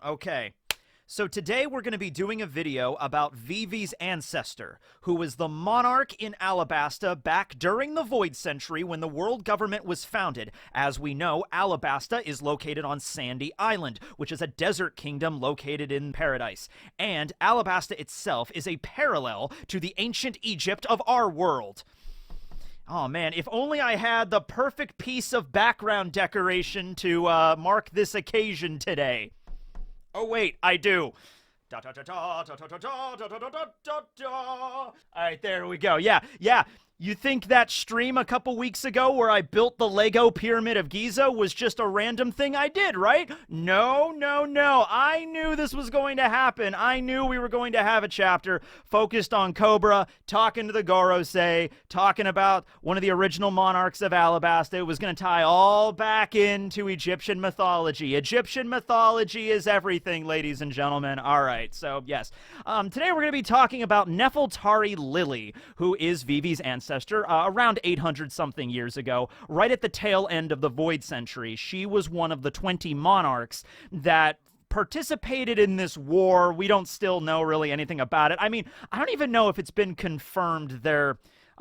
Okay. So today we're going to be doing a video about Vivi's ancestor, who was the monarch in Alabasta back during the Void Century when the world government was founded. As we know, Alabasta is located on Sandy Island, which is a desert kingdom located in paradise. And Alabasta itself is a parallel to the ancient Egypt of our world. Oh man, if only I had the perfect piece of background decoration to mark this occasion today. Oh wait, I do. Alright, there we go. Yeah. You think that stream a couple weeks ago where I built the Lego Pyramid of Giza was just a random thing I did, right? No. I knew this was going to happen. I knew we were going to have a chapter focused on Cobra, talking to the Gorosei, talking about one of the original monarchs of Alabasta. It was going to tie all back into Egyptian mythology. Egyptian mythology is everything, ladies and gentlemen. All right, so yes. Today we're going to be talking about Nefeltari Lily, who is Vivi's ancestor. Around 800-something years ago, right at the tail end of the Void Century. She was one of the 20 monarchs that participated in this war. We don't still know really anything about it. I mean, I don't even know if it's been confirmed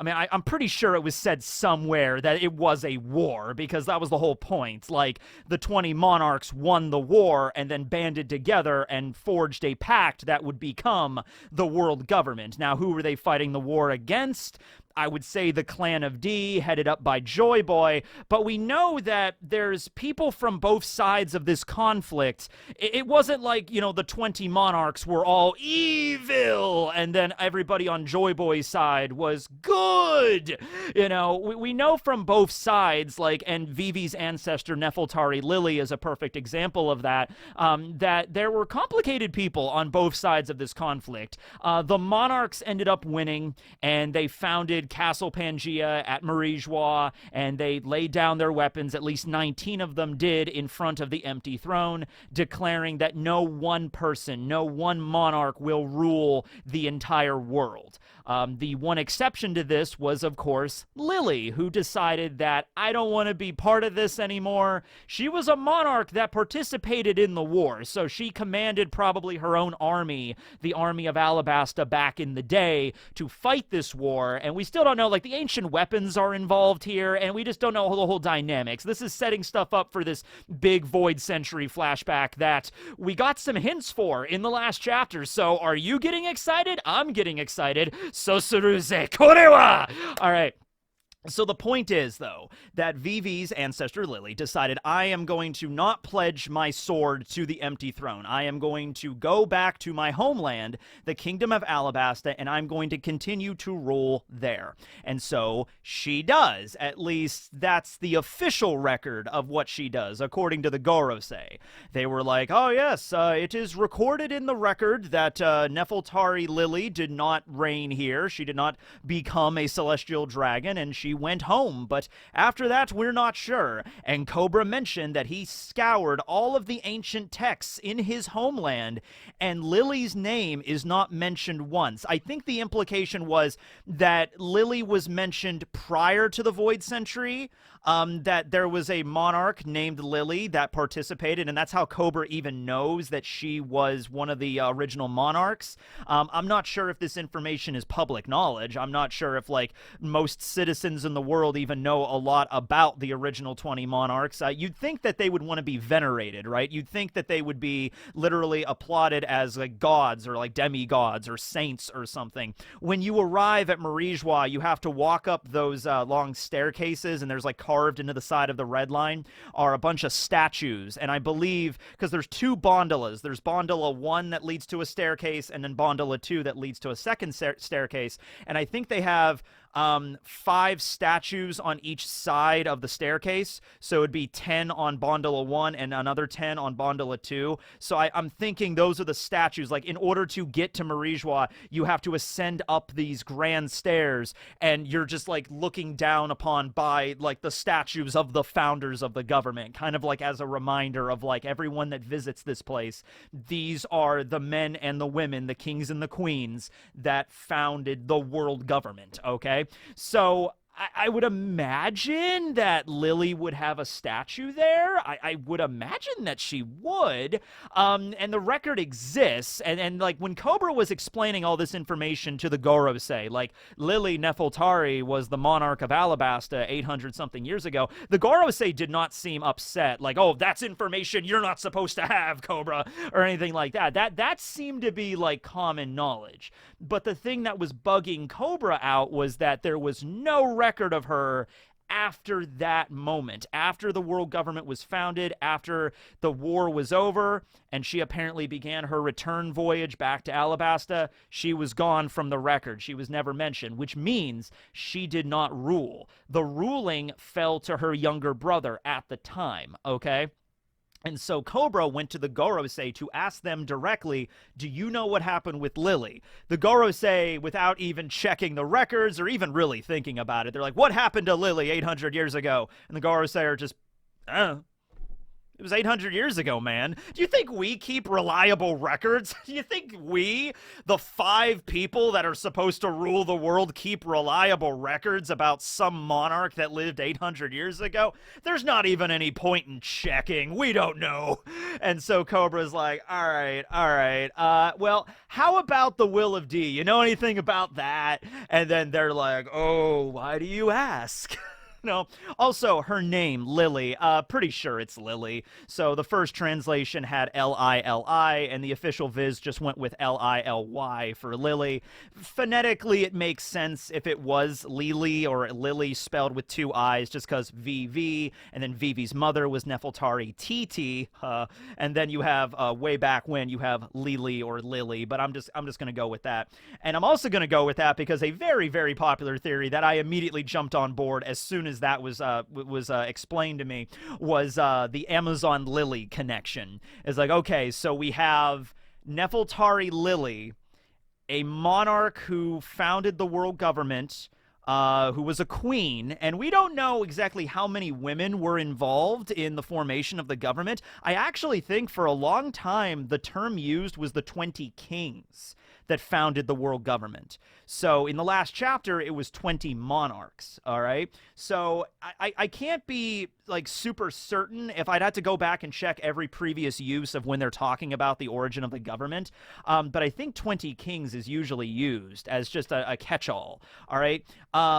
I'm pretty sure it was said somewhere that it was a war, because that was the whole point. Like, the 20 monarchs won the war and then banded together and forged a pact that would become the world government. Now, who were they fighting the war against? I would say the Clan of D, headed up by Joy Boy, but we know that there's people from both sides of this conflict. It wasn't like, the 20 monarchs were all evil, and then everybody on Joy Boy's side was good. We know from both sides, and Vivi's ancestor, Nefeltari Lily, is a perfect example of that, that there were complicated people on both sides of this conflict. The monarchs ended up winning, and they founded Castle Pangea at Marijois, and they laid down their weapons. At least 19 of them did, in front of the empty throne, declaring that no one person, no one monarch will rule the entire world. The one exception to this was, of course, Lily, who decided that I don't want to be part of this anymore. She was a monarch that participated in the war, so she commanded probably her own army, the army of Alabasta back in the day, to fight this war, and we still don't know, the ancient weapons are involved here, and we just don't know the whole dynamics. This is setting stuff up for this big Void Century flashback that we got some hints for in the last chapter, so are you getting excited? I'm getting excited. Sosuruze korewa! Alright. So the point is, though, that Vivi's ancestor Lily decided, I am going to not pledge my sword to the empty throne. I am going to go back to my homeland, the kingdom of Alabasta, and I'm going to continue to rule there. And so she does. At least that's the official record of what she does, according to the Gorosei. They were like, oh yes, it is recorded in the record that Nefeltari Lily did not reign here. She did not become a celestial dragon, and she went home, but after that we're not sure. And Cobra mentioned that he scoured all of the ancient texts in his homeland, and Lily's name is not mentioned once. I think the implication was that Lily was mentioned prior to the Void Century, that there was a monarch named Lily that participated, and that's how Cobra even knows that she was one of the original monarchs. I'm not sure if this information is public knowledge. I'm not sure if, most citizens in the world even know a lot about the original 20 monarchs. You'd think that they would want to be venerated, right? You'd think that they would be literally applauded as, gods or, demigods or saints or something. When you arrive at Marijois, you have to walk up those long staircases, and there's, carved into the side of the red line are a bunch of statues, and I believe, because there's two bondolas, there's bondola 1 that leads to a staircase, and then bondola 2 that leads to a second staircase, and I think they have 5 statues on each side of the staircase, so it'd be 10 on Bondola 1 and another 10 on Bondola 2. So I'm thinking those are the statues. In order to get to Marijois, you have to ascend up these grand stairs, and you're just looking down upon by the statues of the founders of the government, kind of as a reminder of everyone that visits this place. These are the men and the women, the kings and the queens that founded the world government, okay? So I would imagine that Lily would have a statue there. I would imagine that she would. And the record exists. And like when Cobra was explaining all this information to the Gorosei, like Lily Nefeltari was the monarch of Alabasta 800 something years ago, the Gorosei did not seem upset, like, oh, that's information you're not supposed to have, Cobra, or anything like that. That seemed to be like common knowledge. But the thing that was bugging Cobra out was that there was no record of her after that moment, after the world government was founded, after the war was over, and she apparently began her return voyage back to Alabasta. She was gone from the record. She was never mentioned, which means she did not rule. The ruling fell to her younger brother at the time, okay? And so Cobra went to the Gorosei to ask them directly, do you know what happened with Lily? The Gorosei, without even checking the records or even really thinking about it, they're like, what happened to Lily 800 years ago? And the Gorosei are just, it was 800 years ago, man. Do you think we keep reliable records? Do you think we, the 5 people that are supposed to rule the world, keep reliable records about some monarch that lived 800 years ago? There's not even any point in checking. We don't know. And so Cobra's like, all right. Well, how about the Will of D? You know anything about that? And then they're like, oh, why do you ask? No. Also, her name, Lily, pretty sure it's Lily. So the first translation had L-I-L-I, and the official viz just went with L-I-L-Y for Lily. Phonetically, it makes sense if it was Lily or Lily spelled with 2 I's, just because Vivi, and then Vivi's mother was Nefeltari Titi, and then you have, way back when, you have Lily or Lily, but I'm just going to go with that. And I'm also going to go with that because a very, very popular theory that I immediately jumped on board as soon as that was explained to me was the Amazon Lily connection. It's like, okay, so we have Nefeltari Lily, a monarch who founded the world government, who was a queen, and we don't know exactly how many women were involved in the formation of the government. I actually think for a long time the term used was the 20 kings that founded the world government. So in the last chapter, it was 20 monarchs, all right? So I can't be like super certain if I'd have to go back and check every previous use of when they're talking about the origin of the government, but I think 20 kings is usually used as just a catch-all, all right?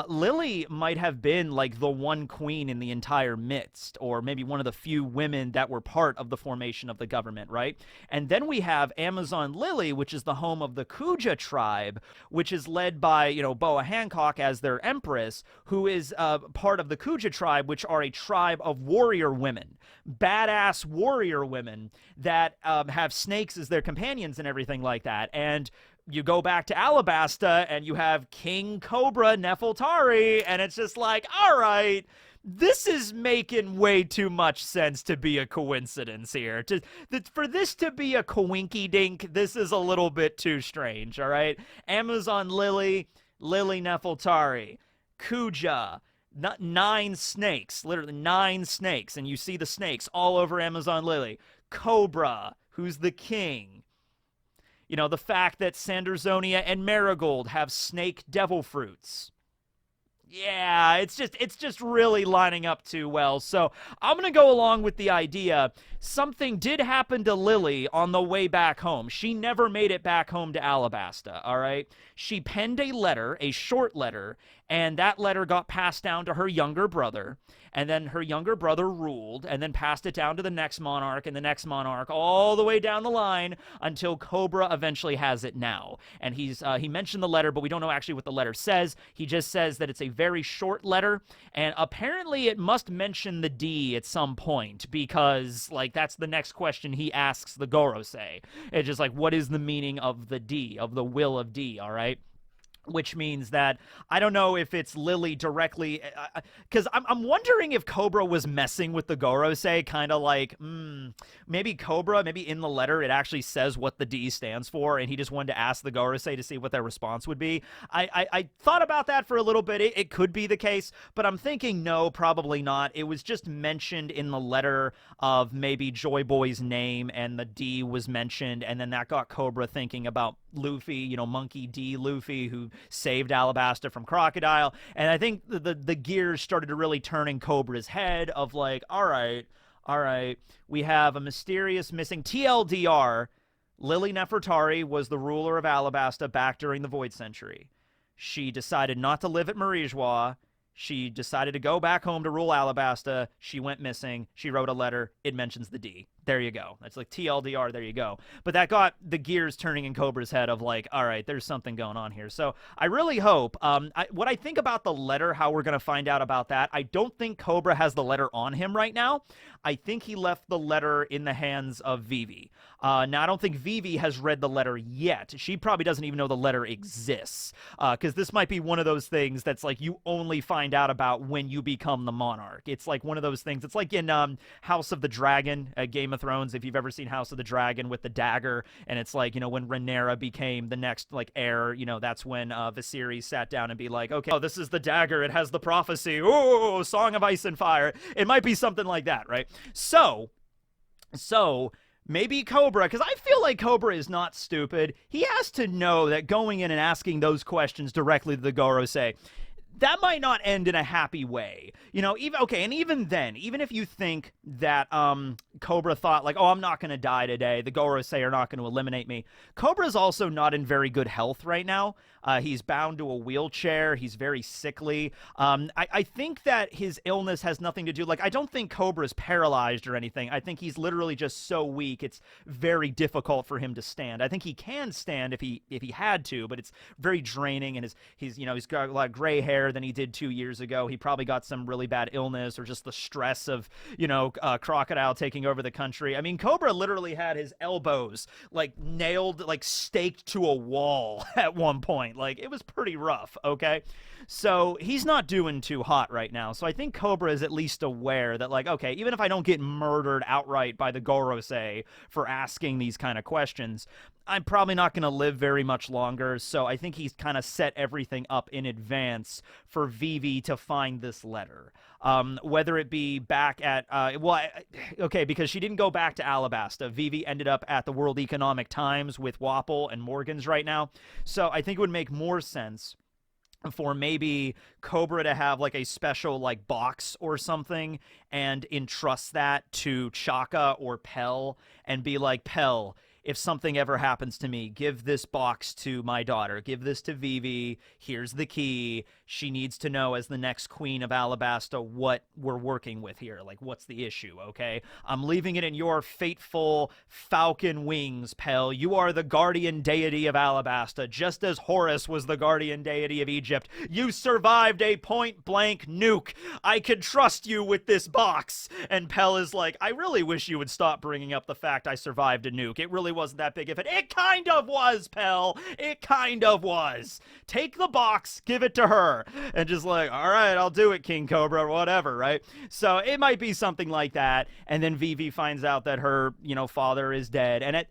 Lily might have been like the one queen in the entire midst, or maybe one of the few women that were part of the formation of the government, right? And then we have Amazon Lily, which is the home of the Kuja tribe, which is led by, you know, Boa Hancock as their empress, who is part of the Kuja tribe, which are a tribe of warrior women, badass warrior women that have snakes as their companions and everything like that. And you go back to Alabasta and you have King Cobra Nefeltari, and it's just like, all right, this is making way too much sense to be a coincidence here. For this to be a coinky-dink, this is a little bit too strange, all right? Amazon Lily, Lily Nefeltari, Kuja, 9 snakes, literally 9 snakes, and you see the snakes all over Amazon Lily. Cobra, who's the king. You know, the fact that Sandersonia and Marigold have snake devil fruits. Yeah, it's just really lining up too well. So I'm going to go along with the idea something did happen to Lily on the way back home. She never made it back home to Alabasta, all right? She penned a letter, a short letter, and that letter got passed down to her younger brother, and then her younger brother ruled, and then passed it down to the next monarch, and the next monarch, all the way down the line until Cobra eventually has it now. And he mentioned the letter, but we don't know actually what the letter says. He just says that it's a very short letter, and apparently it must mention the D at some point, because, like, that's the next question he asks the Gorosei. It's just like, what is the meaning of the D, of the will of D, all right? Which means that I don't know if it's Lily directly, because I'm wondering if Cobra was messing with the Gorosei, kind of like, maybe Cobra, maybe in the letter it actually says what the D stands for, and he just wanted to ask the Gorosei to see what their response would be. I thought about that for a little bit. It could be the case, but I'm thinking no, probably not. It was just mentioned in the letter of maybe Joy Boy's name, and the D was mentioned, and then that got Cobra thinking about Luffy, you know, Monkey D. Luffy, who saved Alabasta from Crocodile. And I think the gears started to really turn in Cobra's head of like, all right, we have a mysterious missing TLDR. Lily Nefertari was the ruler of Alabasta back during the Void Century. She decided not to live at Marijois. She decided to go back home to rule Alabasta. She went missing. She wrote a letter. It mentions the D. There you go. That's like TLDR. There you go. But that got the gears turning in Cobra's head of like, all right, there's something going on here. So I really hope, what I think about the letter, how we're going to find out about that, I don't think Cobra has the letter on him right now. I think he left the letter in the hands of Vivi. Now, I don't think Vivi has read the letter yet. She probably doesn't even know the letter exists, because this might be one of those things that's like you only find out about when you become the monarch. It's like one of those things. It's like in House of the Dragon, Game of Thrones, if you've ever seen House of the Dragon with the dagger, and it's like, you know, when Rhaenyra became the next like heir, you know, that's when Viserys sat down and be like, okay, oh, this is the dagger. It has the prophecy. Oh, Song of Ice and Fire. It might be something like that, right? So maybe Cobra, because I feel like Cobra is not stupid. He has to know that going in and asking those questions directly to the Gorosei, that might not end in a happy way. You know, even then, even if you think that Cobra thought like, oh, I'm not going to die today, the Gorosei are not going to eliminate me. Cobra's also not in very good health right now. He's bound to a wheelchair. He's very sickly. I think that his illness has nothing to do, like, I don't think Cobra's paralyzed or anything. I think he's literally just so weak, it's very difficult for him to stand. I think he can stand if he had to, but it's very draining, and he's got a lot of gray hair than he did 2 years ago. He probably got some really bad illness or just the stress of, Crocodile taking over the country. I mean, Cobra literally had his elbows like nailed, like staked to a wall at one point. Like, it was pretty rough, okay? So he's not doing too hot right now. So I think Cobra is at least aware that, like, okay, even if I don't get murdered outright by the Gorosei for asking these kind of questions, I'm probably not going to live very much longer. So I think he's kind of set everything up in advance for Vivi to find this letter. Whether it be back at, because she didn't go back to Alabasta. Vivi ended up at the World Economic Times with Wapol and Morgans right now. So I think it would make more sense for maybe Cobra to have like a special like box or something and entrust that to Chaka or Pell and be like, Pell, if something ever happens to me, give this box to my daughter. Give this to Vivi. Here's the key. She needs to know as the next queen of Alabasta what we're working with here. Like, what's the issue, okay? I'm leaving it in your fateful falcon wings, Pell. You are the guardian deity of Alabasta, just as Horus was the guardian deity of Egypt. You survived a point-blank nuke. I can trust you with this box. And Pell is like, I really wish you would stop bringing up the fact I survived a nuke. It really wasn't that big of it. It kind of was, Pell. It kind of was. Take the box, give it to her, and just like, all right, I'll do it, King Cobra, whatever, right? So it might be something like that, and then Vivi finds out that her, father is dead, and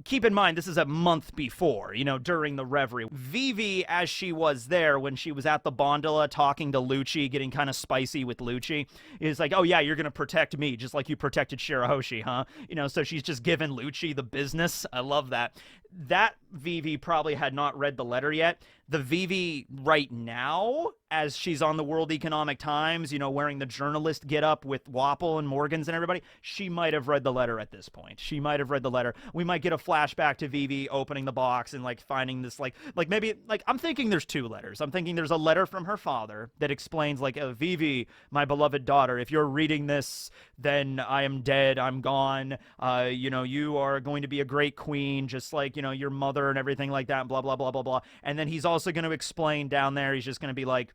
keep in mind, this is a month before, during the Reverie. Vivi, as she was there when she was at the Bondola talking to Lucci, getting kind of spicy with Lucci, is like, oh yeah, you're going to protect me just like you protected Shirahoshi, huh? So she's just giving Lucci the business. I love that. That Vivi probably had not read the letter yet. The Vivi right now, as she's on the World Economic Times, wearing the journalist get-up with Wapol and Morgans and everybody, she might have read the letter at this point. She might have read the letter. We might get a flashback to Vivi opening the box and, like, finding this, like maybe, like, I'm thinking there's two letters. I'm thinking there's a letter from her father that explains, like, Vivi, my beloved daughter, if you're reading this, then I am dead, I'm gone, you are going to be a great queen, just like, your mother and everything like that, and blah, blah, blah, blah, blah. And then he's also going to explain down there, he's just going to be like,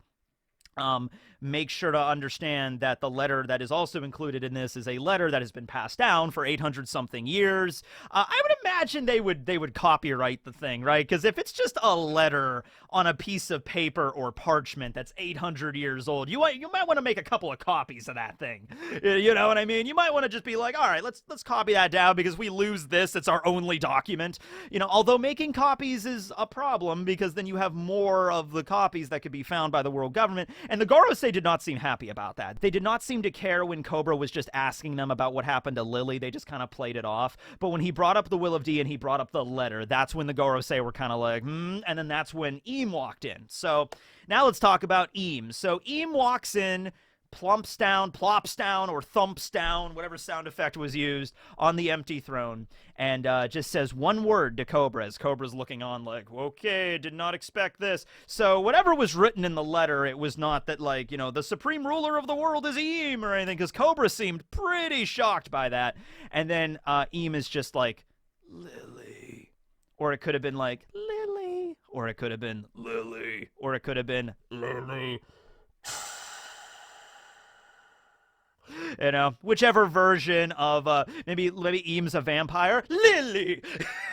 make sure to understand that the letter that is also included in this is a letter that has been passed down for 800 something years. I would imagine they would copyright the thing, right? Because if it's just a letter on a piece of paper or parchment that's 800 years old, you might want to make a couple of copies of that thing. You know what I mean? You might want to just be like, all right, let's copy that down because we lose this. It's our only document. Although making copies is a problem because then you have more of the copies that could be found by the world government. And the Gorosei did not seem happy about that. They did not seem to care when Cobra was just asking them about what happened to Lily. They just kind of played it off. But when he brought up the Will of empty and he brought up the letter. That's when the Gorosei were kind of like, and then that's when Eam walked in. So now let's talk about Eam. So Eam walks in, plumps down, plops down, or thumps down, whatever sound effect was used, on the empty throne, and just says one word to Cobra, as Cobra's looking on like, okay, did not expect this. So whatever was written in the letter, it was not that, like, you know, the supreme ruler of the world is Eam or anything, because Cobra seemed pretty shocked by that. And then Eam is just like, Lily. Or it could have been like, Lily. Or it could have been, Lily. Or it could have been, Lily. You know, whichever version of maybe Eam's a vampire. Lily.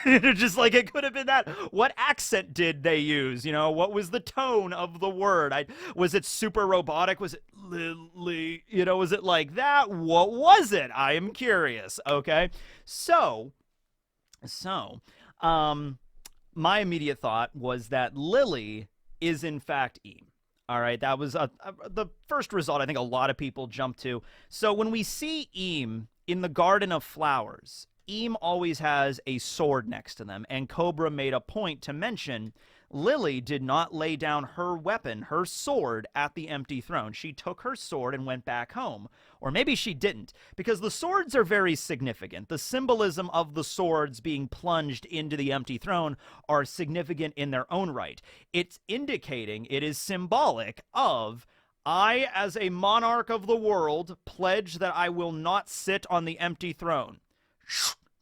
Just like it could have been that. What accent did they use? You know, what was the tone of the word? Was it super robotic? Was it Lily? You know, was it like that? What was it? I am curious. Okay. So my immediate thought was that Lily is in fact Eam. All right, that was the first result I think a lot of people jumped to. So when we see Eam in the Garden of Flowers, Eam always has a sword next to them, and Cobra made a point to mention Lily did not lay down her weapon, her sword, at the empty throne. She took her sword and went back home. Or maybe she didn't, because the swords are very significant. The symbolism of the swords being plunged into the empty throne are significant in their own right. It's indicating, it is symbolic of, I, as a monarch of the world, pledge that I will not sit on the empty throne.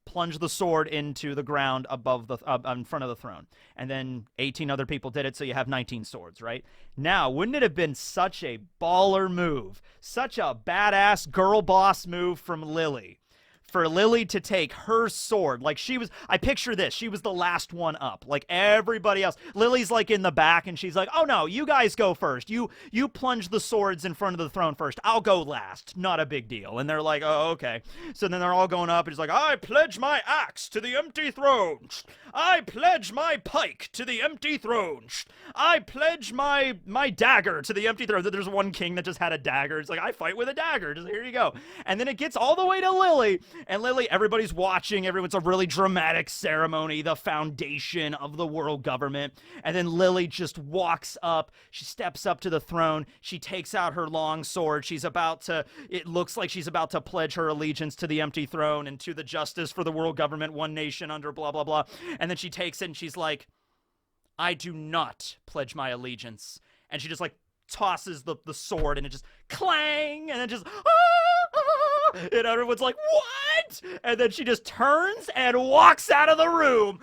Plunge the sword into the ground above the in front of the throne, and then 18 other people did it, so you have 19 swords, right? Now, wouldn't it have been such a baller move, such a badass girl boss move from Lily, for Lily to take her sword, like she was, I picture this, she was the last one up, like everybody else. Lily's like in the back, and she's like, oh no, you guys go first. You plunge the swords in front of the throne first. I'll go last. Not a big deal. And they're like, oh, okay. So then they're all going up, and it's like, I pledge my axe to the empty throne. I pledge my pike to the empty throne. I pledge my dagger to the empty throne. There's one king that just had a dagger. It's like, I fight with a dagger. Just here you go. And then it gets all the way to Lily. And Lily, everybody's watching. It's a really dramatic ceremony, the foundation of the world government. And then Lily just walks up. She steps up to the throne. She takes out her long sword. It looks like she's about to pledge her allegiance to the empty throne and to the justice for the world government, one nation under blah, blah, blah. And then she takes it and she's like, I do not pledge my allegiance. And she just like tosses the sword, and it just clang, and then just, and everyone's like, what? And then she just turns and walks out of the room.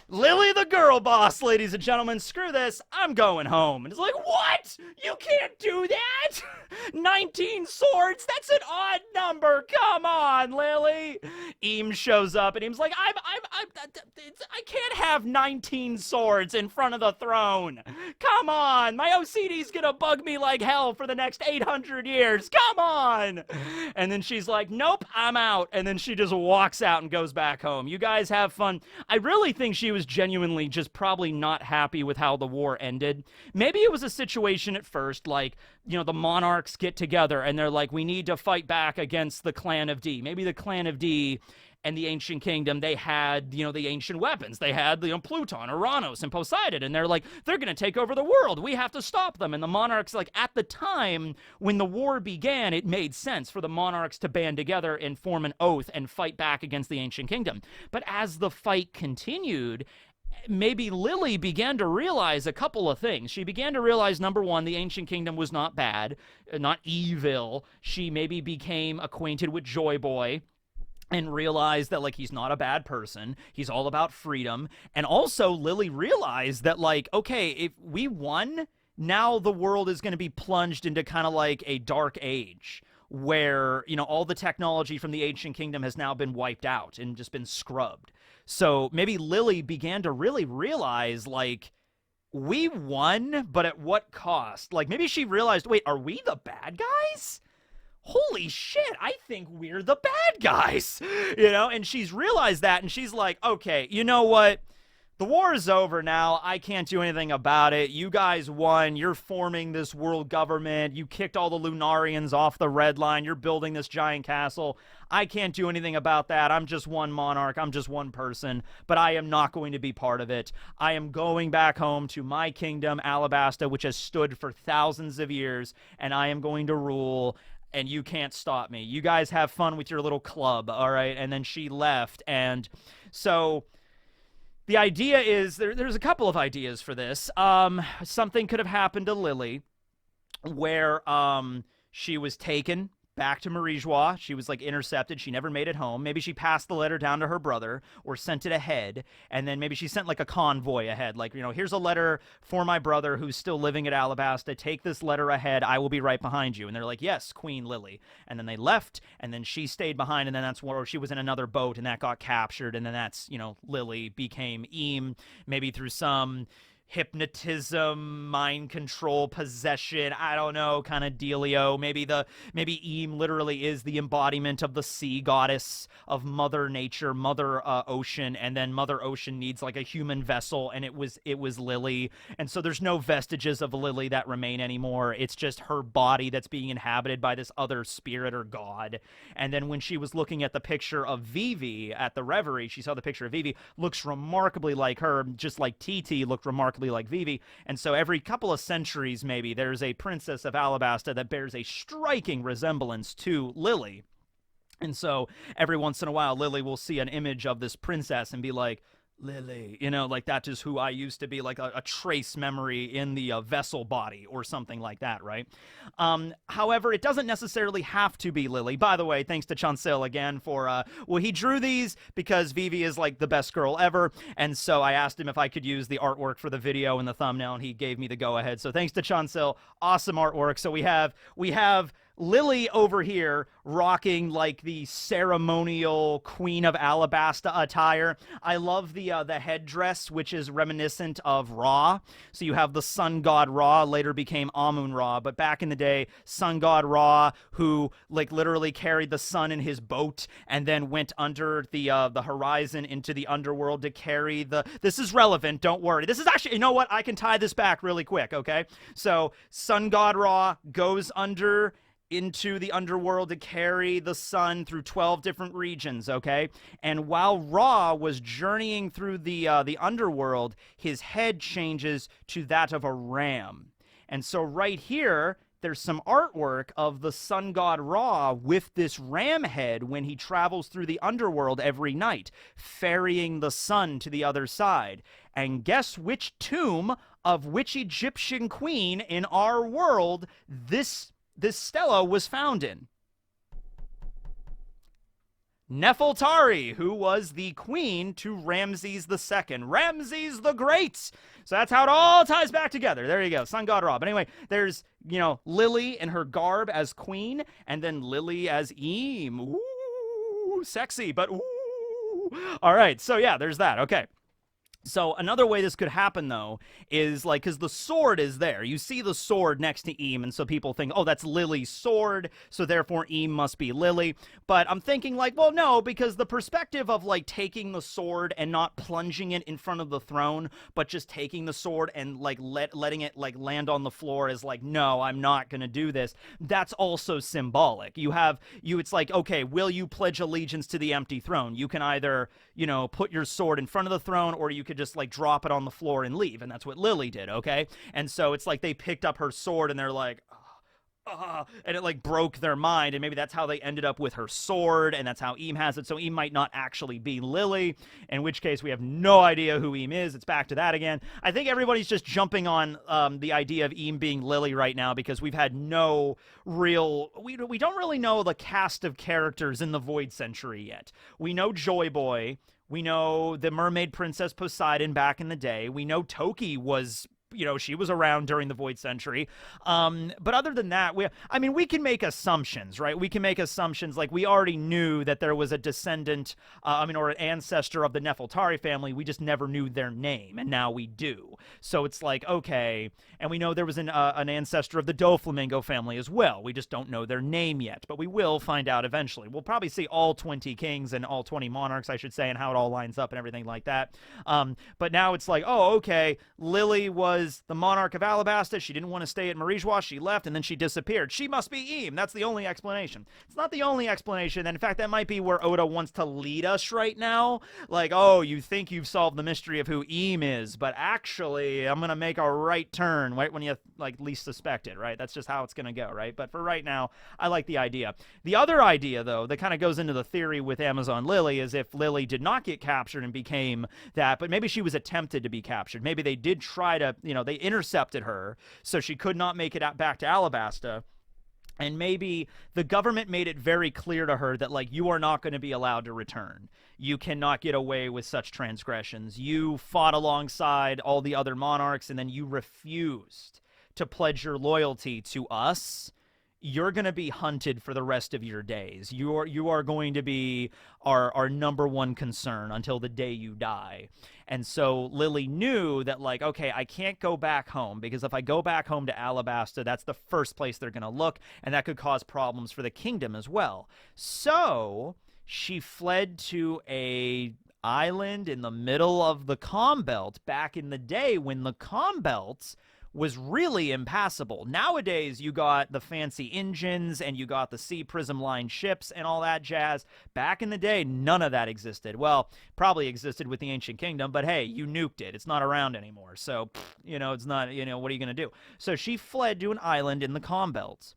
Lily the girl boss, ladies and gentlemen, screw this, I'm going home. And it's like, what? You can't do that? 19 swords? That's an odd number. Come on, Lily. Eam shows up, and Eam's like, I can't have 19 swords in front of the throne. Come on. My OCD's gonna bug me like hell for the next 800 years. Come on. And then she's like, nope, I'm out. And then she just walks out and goes back home. You guys have fun. I really think she was genuinely just probably not happy with how the war ended. Maybe it was a situation at first, like, you know, the monarchs get together and they're like, we need to fight back against the clan of D. Maybe the clan of D and the ancient kingdom, they had, you know, the ancient weapons. They had, you know, Pluton, Uranus, and Poseidon, and they're like, they're going to take over the world. We have to stop them. And the monarchs, like, at the time when the war began, it made sense for the monarchs to band together and form an oath and fight back against the ancient kingdom. But as the fight continued, maybe Lily began to realize a couple of things. She began to realize, number one, the ancient kingdom was not bad, not evil. She maybe became acquainted with Joy Boy and realized that, like, he's not a bad person. He's all about freedom. And also, Lily realized that, like, okay, if we won, now the world is going to be plunged into kind of like a dark age where, you know, all the technology from the ancient kingdom has now been wiped out and just been scrubbed. So maybe Lily began to really realize, like, we won, but at what cost? Like, maybe she realized, wait, are we the bad guys? Holy shit, I think we're the bad guys, you know? And she's realized that, and she's like, okay, you know what? The war is over now. I can't do anything about it. You guys won. You're forming this world government. You kicked all the Lunarians off the red line. You're building this giant castle. I can't do anything about that. I'm just one monarch. I'm just one person. But I am not going to be part of it. I am going back home to my kingdom, Alabasta, which has stood for thousands of years, and I am going to rule. And you can't stop me. You guys have fun with your little club, all right? And then she left. And so the idea is, there's a couple of ideas for this. Something could have happened to Lily where she was taken back to Marijois. She was like intercepted. She never made it home. Maybe she passed the letter down to her brother or sent it ahead. And then maybe she sent like a convoy ahead. Like, you know, here's a letter for my brother who's still living at Alabasta. Take this letter ahead. I will be right behind you. And they're like, yes, Queen Lily. And then they left. And then she stayed behind. And then that's where she was in another boat and that got captured. And then that's, you know, Lily became Eam, maybe through some hypnotism, mind control, possession, I don't know, kind of dealio. Maybe Eam literally is the embodiment of the sea goddess of Mother Nature, Mother Ocean, and then Mother Ocean needs like a human vessel, and it was Lily. And so there's no vestiges of Lily that remain anymore. It's just her body that's being inhabited by this other spirit or god. And then when she was looking at the picture of Vivi at the Reverie, she saw the picture of Vivi, looks remarkably like her, just like TT looked remarkably like Vivi. And so every couple of centuries, maybe, there's a princess of Alabasta that bears a striking resemblance to Lily. And so every once in a while, Lily will see an image of this princess and be like, Lily, you know, like that is who I used to be, like a trace memory in the vessel body or something like that, right? However, it doesn't necessarily have to be Lily. By the way, thanks to Chancil again for, well, he drew these because Vivi is like the best girl ever, and so I asked him if I could use the artwork for the video and the thumbnail, and he gave me the go-ahead. So thanks to Chancil, awesome artwork. So we have Lily over here rocking like the ceremonial Queen of Alabasta attire. I love the headdress, which is reminiscent of Ra. So you have the sun god Ra, later became Amun Ra, but back in the day, sun god Ra, who like literally carried the sun in his boat and then went under the horizon into the underworld to carry the. This is relevant. Don't worry. This is actually, you know what? I can tie this back really quick. Okay, so sun god Ra goes under into the underworld to carry the sun through 12 different regions, okay? And while Ra was journeying through the underworld, his head changes to that of a ram. And so right here, there's some artwork of the sun god Ra with this ram head when he travels through the underworld every night, ferrying the sun to the other side. And guess which tomb of which Egyptian queen in our world this stela was found in? Nefeltari, who was the queen to Ramses II. Ramses the Great! So that's how it all ties back together. There you go, sun god Ra. But anyway, there's, you know, Lily in her garb as queen, and then Lily as Eam. Ooh, sexy, but ooh. All right, so yeah, there's that. Okay. So another way this could happen, though, is like, because the sword is there. You see the sword next to Eam, and so people think, oh, that's Lily's sword, so therefore Eam must be Lily. But I'm thinking, like, well, no, because the perspective of, like, taking the sword and not plunging it in front of the throne, but just taking the sword and, like, letting it, like, land on the floor is like, no, I'm not going to do this. That's also symbolic. It's like, okay, will you pledge allegiance to the empty throne? You can either, you know, put your sword in front of the throne, or you could just like drop it on the floor and leave, and that's what Lily did, okay? And so it's like they picked up her sword and they're like, and it like broke their mind, and maybe that's how they ended up with her sword, and that's how Eam has it. So Eam might not actually be Lily, in which case we have no idea who Eam is. It's back to that again. I think everybody's just jumping on the idea of Eam being Lily right now because we've had no real, we don't really know the cast of characters in the Void Century yet. We know Joy Boy. We know the Mermaid Princess Poseidon back in the day. We know Toki was she was around during the Void Century. But other than that, we can make assumptions, right? We can make assumptions like we already knew that there was a descendant, or an ancestor of the Nefeltari family. We just never knew their name, and now we do. So it's like, okay, and we know there was an ancestor of the Doflamingo family as well. We just don't know their name yet, but we will find out eventually. We'll probably see all 20 kings and all 20 monarchs, I should say, and how it all lines up and everything like that. But now it's like, oh, okay, Lily was the monarch of Alabasta. She didn't want to stay at Marijwa. She left, and then she disappeared. She must be Eam. That's the only explanation. It's not the only explanation, and in fact, that might be where Oda wants to lead us right now. Like, oh, you think you've solved the mystery of who Eam is, but actually, I'm going to make a right turn right when you, least suspect it, right? That's just how it's going to go, right? But for right now, I like the idea. The other idea, though, that kind of goes into the theory with Amazon Lily is if Lily did not get captured and became that, but maybe she was attempted to be captured. Maybe they did try to, they intercepted her, so she could not make it back to Alabasta. And maybe the government made it very clear to her that, you are not going to be allowed to return. You cannot get away with such transgressions. You fought alongside all the other monarchs, and then you refused to pledge your loyalty to us. You're going to be hunted for the rest of your days. You are going to be our number one concern until the day you die. And so Lily knew that, okay, I can't go back home, because if I go back home to Alabasta, that's the first place they're going to look, and that could cause problems for the kingdom as well. So she fled to a island in the middle of the Calm Belt back in the day when the Calm Belt was really impassable. Nowadays, you got the fancy engines and you got the sea prism line ships and all that jazz. Back in the day, none of that existed. Well, probably existed with the Ancient Kingdom, but hey, you nuked it. It's not around anymore. So, it's not, what are you going to do? So she fled to an island in the Calm Belt.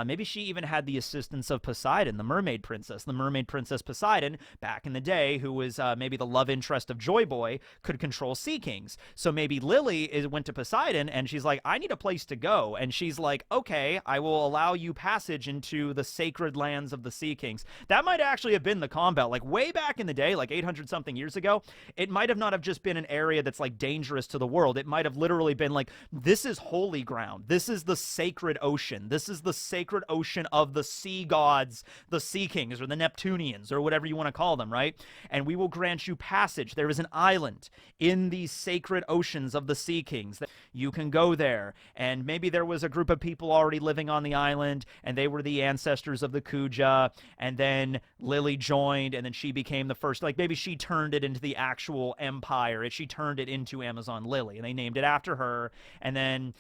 Maybe she even had the assistance of Poseidon, the mermaid princess. The mermaid princess Poseidon, back in the day, who was maybe the love interest of Joy Boy, could control sea kings. So maybe Lily went to Poseidon, and she's like, I need a place to go. And she's like, okay, I will allow you passage into the sacred lands of the sea kings. That might actually have been the Calm Belt. Way back in the day, 800-something years ago, it might have not have just been an area that's, dangerous to the world. It might have literally been this is holy ground. This is the sacred ocean. This is the sacred ocean of the sea gods, the sea kings, or the Neptunians, or whatever you want to call them, right? And we will grant you passage. There is an island in these sacred oceans of the sea kings that you can go there. And maybe there was a group of people already living on the island, and they were the ancestors of the Kuja, and then Lily joined, and then she became the first, maybe she turned it into the actual empire. She turned it into Amazon Lily, and they named it after her. And then,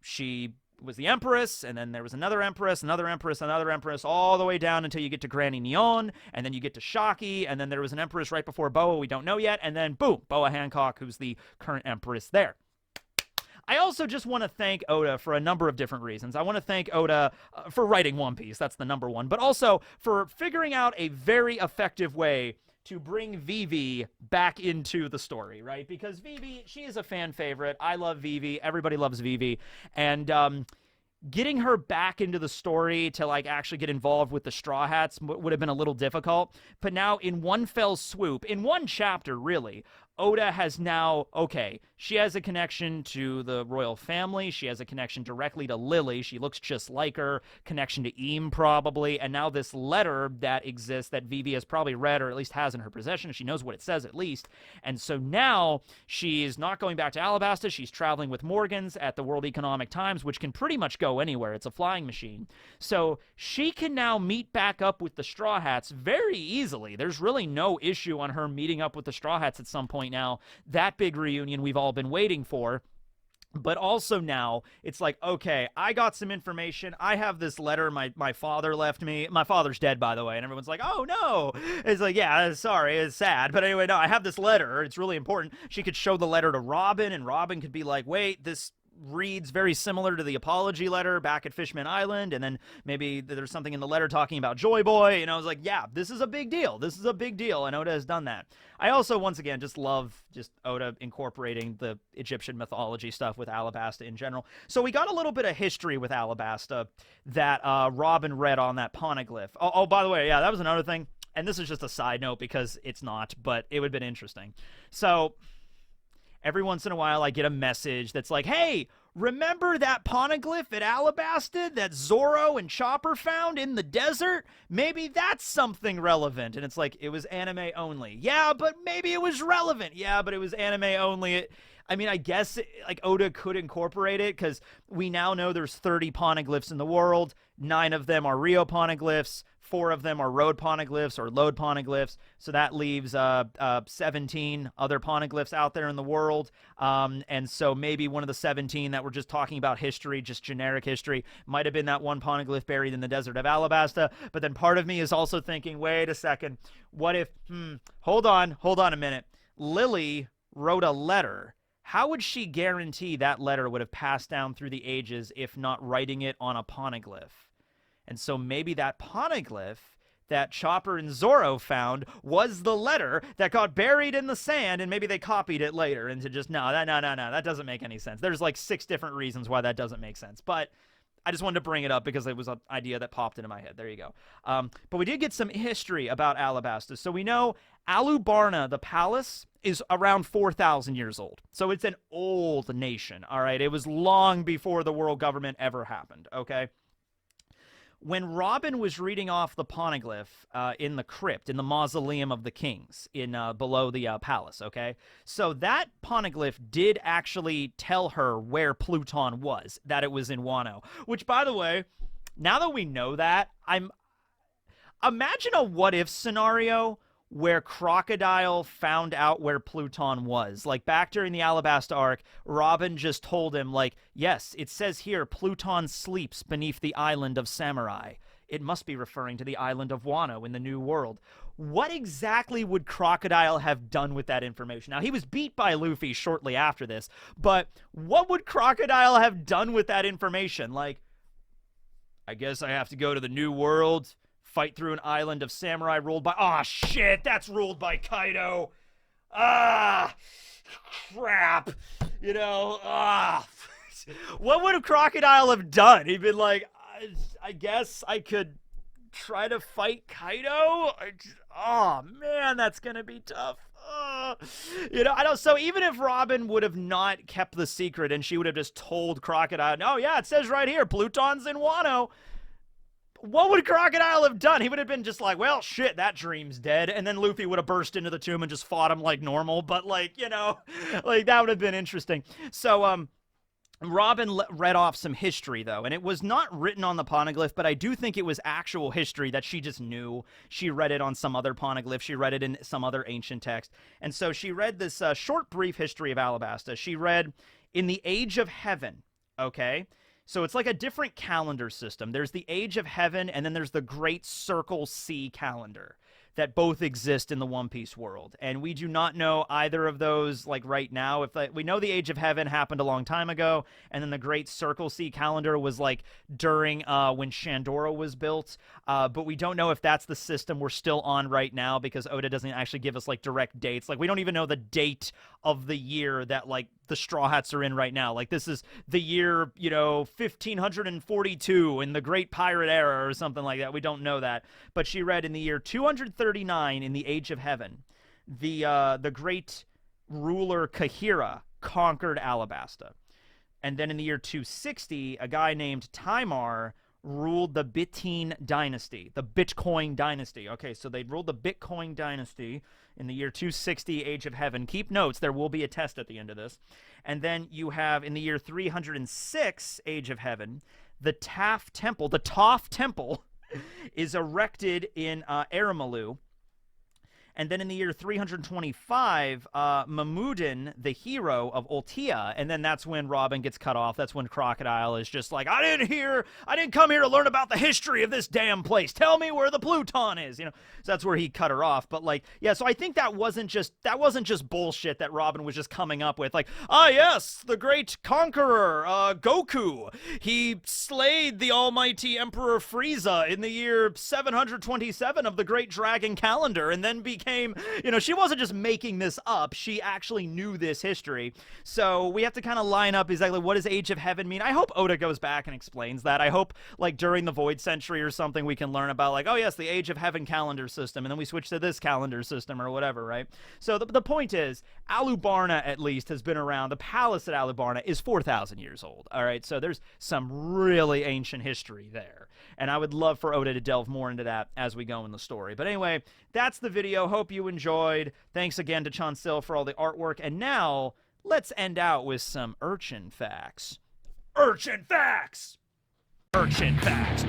she was the empress, and then there was another empress, another empress, another empress, all the way down until you get to Granny Neon, and then you get to Shaki, and then there was an empress right before Boa, we don't know yet, and then boom, Boa Hancock, who's the current empress there. I also just want to thank Oda for a number of different reasons. I want to thank Oda for writing One Piece, that's the number one, but also for figuring out a very effective way to bring Vivi back into the story, right? Because Vivi, she is a fan favorite. I love Vivi. Everybody loves Vivi. And getting her back into the story to actually get involved with the Straw Hats would have been a little difficult. But now in one fell swoop, in one chapter really, Oda has now, okay, she has a connection to the royal family. She has a connection directly to Lily. She looks just like her. Connection to Eam, probably. And now this letter that exists that Vivi has probably read, or at least has in her possession. She knows what it says, at least. And so now she's not going back to Alabasta. She's traveling with Morgans at the World Economic Times, which can pretty much go anywhere. It's a flying machine. So she can now meet back up with the Straw Hats very easily. There's really no issue on her meeting up with the Straw Hats at some point now. That big reunion we've all been waiting for. But also now, it's okay, I got some information. I have this letter my father left me. My father's dead, by the way. And everyone's like, oh, no. It's yeah, sorry, it's sad. But anyway, no, I have this letter. It's really important. She could show the letter to Robin, and Robin could be like, wait, this reads very similar to the apology letter back at Fishman Island, and then maybe there's something in the letter talking about Joy Boy, I was like, yeah, this is a big deal. This is a big deal, and Oda has done that. I also, once again, just love Oda incorporating the Egyptian mythology stuff with Alabasta in general. So we got a little bit of history with Alabasta that Robin read on that poneglyph. Oh, by the way, yeah, that was another thing, and this is just a side note because it's not, but it would have been interesting. So every once in a while I get a message that's like, hey, remember that poneglyph at Alabasta that Zorro and Chopper found in the desert? Maybe that's something relevant. And it's like, it was anime only. Yeah, but maybe it was relevant. Yeah, but it was anime only. I mean, I guess like Oda could incorporate it because we now know there's 30 poneglyphs in the world. 9 of them are Rio poneglyphs. 4 of them are road poneglyphs or load poneglyphs. So that leaves 17 other poneglyphs out there in the world. And so maybe one of the 17 that were just talking about history, just generic history, might have been that one poneglyph buried in the desert of Alabasta. But then part of me is also thinking, wait a second, what if, hold on a minute. Lily wrote a letter. How would she guarantee that letter would have passed down through the ages if not writing it on a poneglyph? And so maybe that poneglyph that Chopper and Zorro found was the letter that got buried in the sand, and maybe they copied it later into just, no, that doesn't make any sense. There's like 6 different reasons why that doesn't make sense. But I just wanted to bring it up because it was an idea that popped into my head. There you go. But we did get some history about Alabasta. So we know Alubarna, the palace, is around 4,000 years old. So it's an old nation, all right? It was long before the world government ever happened, okay? When Robin was reading off the poneglyph in the crypt, in the mausoleum of the kings, in below the palace, okay? So that poneglyph did actually tell her where Pluton was, that it was in Wano. Which, by the way, now that we know that, imagine a what-if scenario where Crocodile found out where Pluton was. Like, back during the Alabasta arc, Robin just told him, like, yes, it says here, Pluton sleeps beneath the island of Samurai. It must be referring to the island of Wano in the New World. What exactly would Crocodile have done with that information? Now, he was beat by Luffy shortly after this, but what would Crocodile have done with that information? Like, I guess I have to go to the New World, fight through an island of samurai ruled by... Ah, shit, that's ruled by Kaido. Ah, crap. You know, what would a Crocodile have done? He'd been like, I guess I could try to fight Kaido? Oh, man, that's gonna be tough. You know, I don't. So even if Robin would have not kept the secret and she would have just told Crocodile, oh, yeah, it says right here, Pluton's in Wano, what would Crocodile have done? He would have been just like, well, shit, that dream's dead. And then Luffy would have burst into the tomb and just fought him like normal. But, like, you know, like, that would have been interesting. So, Robin read off some history, though, and it was not written on the poneglyph, but I do think it was actual history that she just knew. She read it on some other poneglyph. She read it in some other ancient text. And so she read this short, brief history of Alabasta. She read, in the Age of Heaven, okay? So it's like a different calendar system. There's the Age of Heaven, and then there's the Great Circle C calendar that both exist in the One Piece world. And we do not know either of those, like, right now. We know the Age of Heaven happened a long time ago, and then the Great Circle C calendar was, like, during when Shandora was built. But we don't know if that's the system we're still on right now because Oda doesn't actually give us, like, direct dates. Like, we don't even know the date of the year that, like, the Straw Hats are in right now. Like, this is the year, you know, 1542 in the Great Pirate Era or something like that. We don't know that. But she read, in the year 239 in the Age of Heaven, the great ruler Kahira conquered Alabasta. And then in the year 260, a guy named Timar ruled the Bitcoin dynasty. The Bitcoin dynasty. Okay, so they ruled the Bitcoin dynasty in the year 260, Age of Heaven. Keep notes. There will be a test at the end of this. And then you have, in the year 306, Age of Heaven, the Toph Temple. The Toph Temple is erected in Aramalu. And then in the year 325, Mamudin, the hero of Ultia, and then that's when Robin gets cut off. That's when Crocodile is just like, I didn't come here to learn about the history of this damn place. Tell me where the Pluton is, you know. So that's where he cut her off. But, like, yeah, so I think that wasn't just bullshit that Robin was just coming up with. Like, yes, the great conqueror, Goku. He slayed the almighty Emperor Frieza in the year 727 of the Great Dragon Calendar, and then became came, you know, she wasn't just making this up. She actually knew this history. So we have to kind of line up exactly what does Age of Heaven mean. I hope Oda goes back and explains that. I hope, like, during the Void Century or something, we can learn about, like, oh, yes, the Age of Heaven calendar system, and then we switch to this calendar system or whatever, right? So the point is, Alubarna, at least, has been around. The palace at Alubarna is 4,000 years old, all right? So there's some really ancient history there. And I would love for Oda to delve more into that as we go in the story. But anyway, that's the video. Hope you enjoyed. Thanks again to Chancil for all the artwork. And now, let's end out with some Urchin facts. Urchin facts! Urchin facts!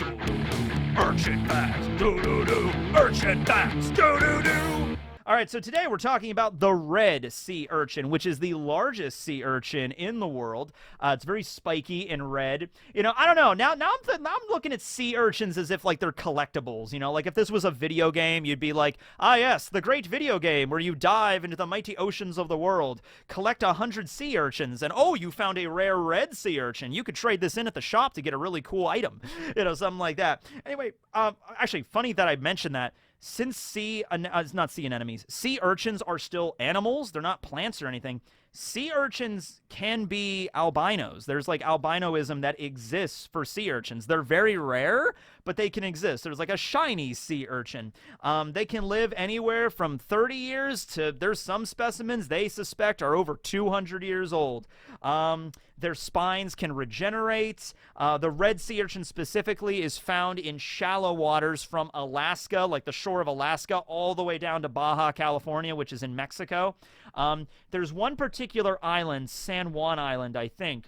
Urchin facts! Do-do-do! Urchin facts! Do-do-do! All right, so today we're talking about the red sea urchin, which is the largest sea urchin in the world. It's very spiky and red. You know, I don't know. Now I'm looking at sea urchins as if, like, they're collectibles. You know, like if this was a video game, you'd be like, ah, yes, the great video game where you dive into the mighty oceans of the world, collect 100 sea urchins, and oh, you found a rare red sea urchin. You could trade this in at the shop to get a really cool item. You know, something like that. Anyway, actually, funny that I mentioned that. Since it's not sea anemones, sea urchins are still animals. They're not plants or anything. Sea urchins can be albinos. There's like albinoism that exists for sea urchins. They're very rare, but they can exist. There's like a shiny sea urchin. They can live anywhere from 30 years to, there's some specimens they suspect are over 200 years old. Their spines can regenerate. The red sea urchin specifically is found in shallow waters from Alaska, like the shore of Alaska, all the way down to Baja California, which is in Mexico. There's one particular island, San Juan Island, I think,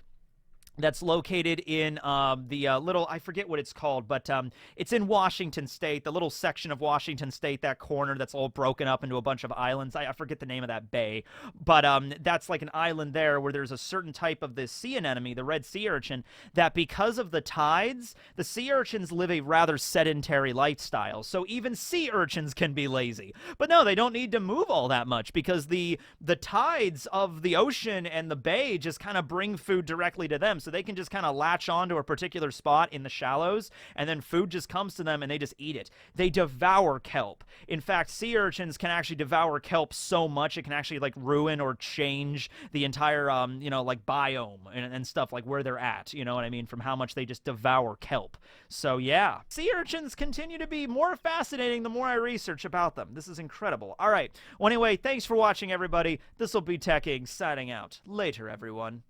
that's located in the little, I forget what it's called, but it's in Washington State, the little section of Washington State, that corner that's all broken up into a bunch of islands. I forget the name of that bay, but that's like an island there where there's a certain type of this sea anemone, the red sea urchin, that because of the tides, the sea urchins live a rather sedentary lifestyle. So even sea urchins can be lazy. But no, they don't need to move all that much because the tides of the ocean and the bay just kind of bring food directly to them. So they can just kind of latch onto a particular spot in the shallows, and then food just comes to them and they just eat it. They devour kelp. In fact, sea urchins can actually devour kelp so much it can actually like ruin or change the entire, you know, like biome and stuff, like where they're at, you know what I mean, from how much they just devour kelp. So yeah, sea urchins continue to be more fascinating the more I research about them. This is incredible. All right. Well, anyway, thanks for watching, everybody. This will be Teching signing out. Later, everyone.